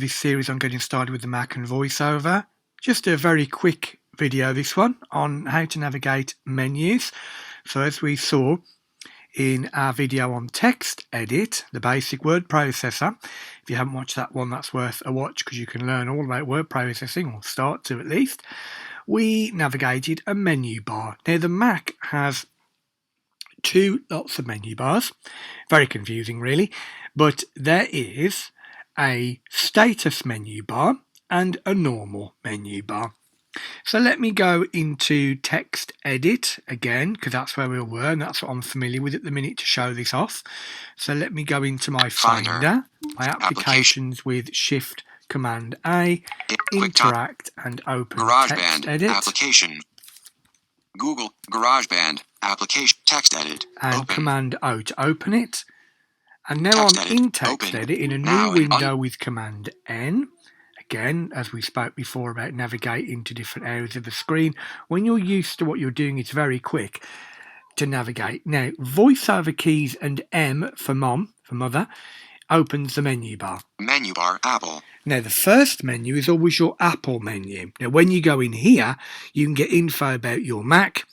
This series on getting started with the Mac and VoiceOver. Just a very quick video, this one, on how to navigate menus. So as we saw in our video on text edit, the basic word processor, if you haven't watched that one, that's worth a watch because you can learn all about word processing, or start to at least. We navigated a menu bar. Now the Mac has two lots of menu bars, very confusing really, but there is a status menu bar and a normal menu bar. So let me go into text edit again, because that's where we were and that's what I'm familiar with at the minute to show this off. So let me go into my Finder, my applications with Shift Command A, interact and open text edit. Application. Google GarageBand application text edit And Command O to open it. And now I'm in text edit in a new window with Command N. Again, as we spoke before about navigating to different areas of the screen, when you're used to what you're doing, it's very quick to navigate. Now, VoiceOver keys and M for mom, for mother, opens the menu bar. Menu bar, Apple. Now, the first menu is always your Apple menu. Now, when you go in here, you can get info about your Mac,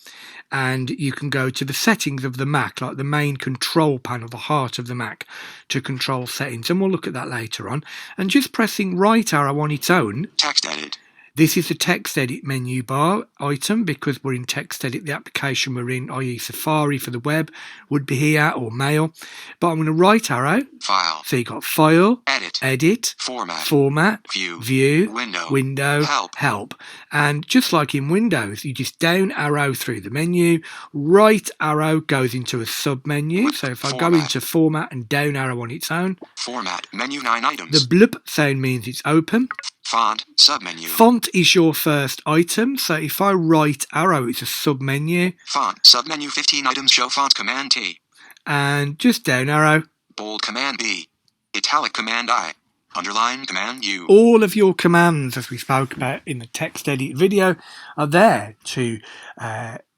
and you can go to the settings of the Mac, like the main control panel, the heart of the Mac, to control settings. And we'll look at that later on. And just pressing right arrow on its own. Text edit. This is the text edit menu bar item because we're in text edit. The application we're in, i.e. Safari for the web, would be here, or Mail. But I'm going to right arrow. File. So you've got File, Edit, Format, View, Window, Help. And just like in Windows, you just down arrow through the menu. Right arrow goes into a sub menu. So if I go into Format and down arrow on its own. Format, menu 9 items. The blip sound means it's open. Font, submenu. Font is your first item, so if I right arrow, it's a submenu. Font, submenu 15 items, show font, Command T. And just down arrow. Bold, Command B. Italic, Command I. Underline, Command U. All of your commands, as we spoke about in the text edit video, are there to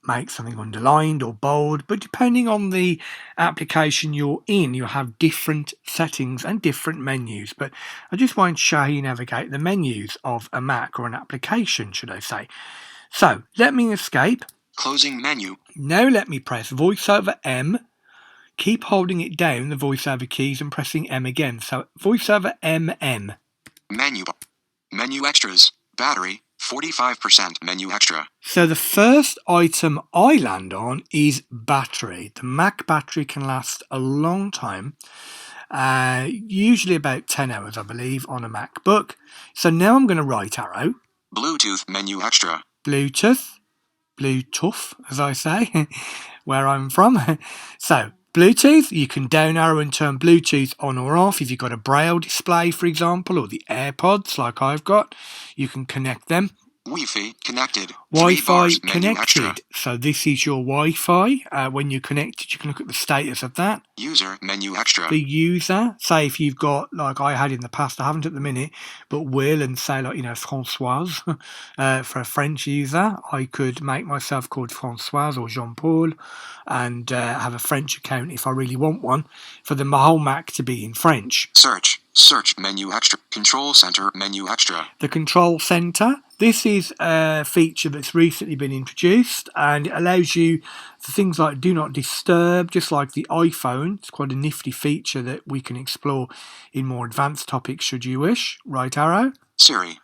make something underlined or bold, but depending on the application you're in, you'll have different settings and different menus. But I just want to show how you navigate the menus of a Mac, or an application, should I say. So let me escape. Closing menu. Now let me press VoiceOver M. Keep holding it down, the VoiceOver keys, and pressing M again. So VoiceOver M. Menu bar. Menu extras. Battery. 45% menu extra. So the first item I land on is battery. The Mac battery can last a long time, usually about 10 hours, I believe, on a MacBook. So now I'm going to right arrow. Bluetooth menu extra. Bluetooth, as I say, where I'm from. So Bluetooth, you can down arrow and turn Bluetooth on or off. If you've got a Braille display, for example, or the AirPods like I've got, you can connect them. Wi-Fi connected. Wi-Fi connected. So this is your Wi-Fi. When you're connected, you can look at the status of that. User menu extra. The user, say if you've got, like I had in the past, I haven't at the minute, but will, and say like, Françoise, for a French user, I could make myself called Françoise or Jean-Paul, and have a French account if I really want one, for the whole Mac to be in French. Search menu extra. Control center menu extra. The control center. This is a feature that's recently been introduced, and it allows you for things like do not disturb, just like the iPhone. It's quite a nifty feature that we can explore in more advanced topics should you wish. Right arrow. Siri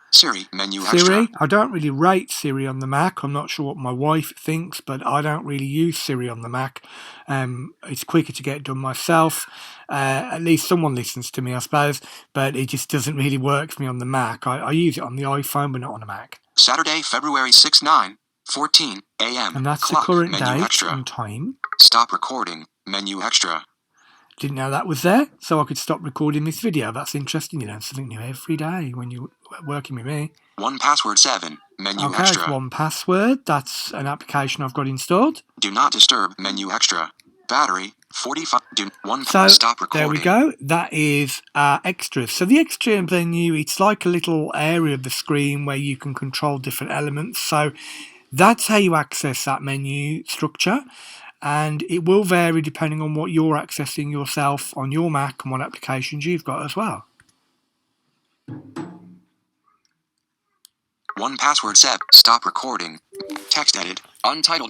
menu extra. Siri. I don't really rate Siri on the Mac. I'm not sure what my wife thinks, but I don't really use Siri on the Mac. It's quicker to get done myself. At least someone listens to me, I suppose, but it just doesn't really work for me on the Mac. I use it on the iPhone, but not on a Mac. Saturday, February 6, 9:14 a.m. And that's Clock, the current menu date extra. and time. Stop recording, menu extra. Didn't know that was there, so I could stop recording this video. That's interesting, something new every day when you're working with me. 1Password 7, menu extra. Okay, 1Password, that's an application I've got installed. Do not disturb, menu extra. Battery, 45, so stop recording. There we go, that is extras. So the extra menu, it's like a little area of the screen where you can control different elements. So that's how you access that menu structure. And it will vary depending on what you're accessing yourself on your Mac and what applications you've got as well. One password set. Stop recording. Text edit. Untitled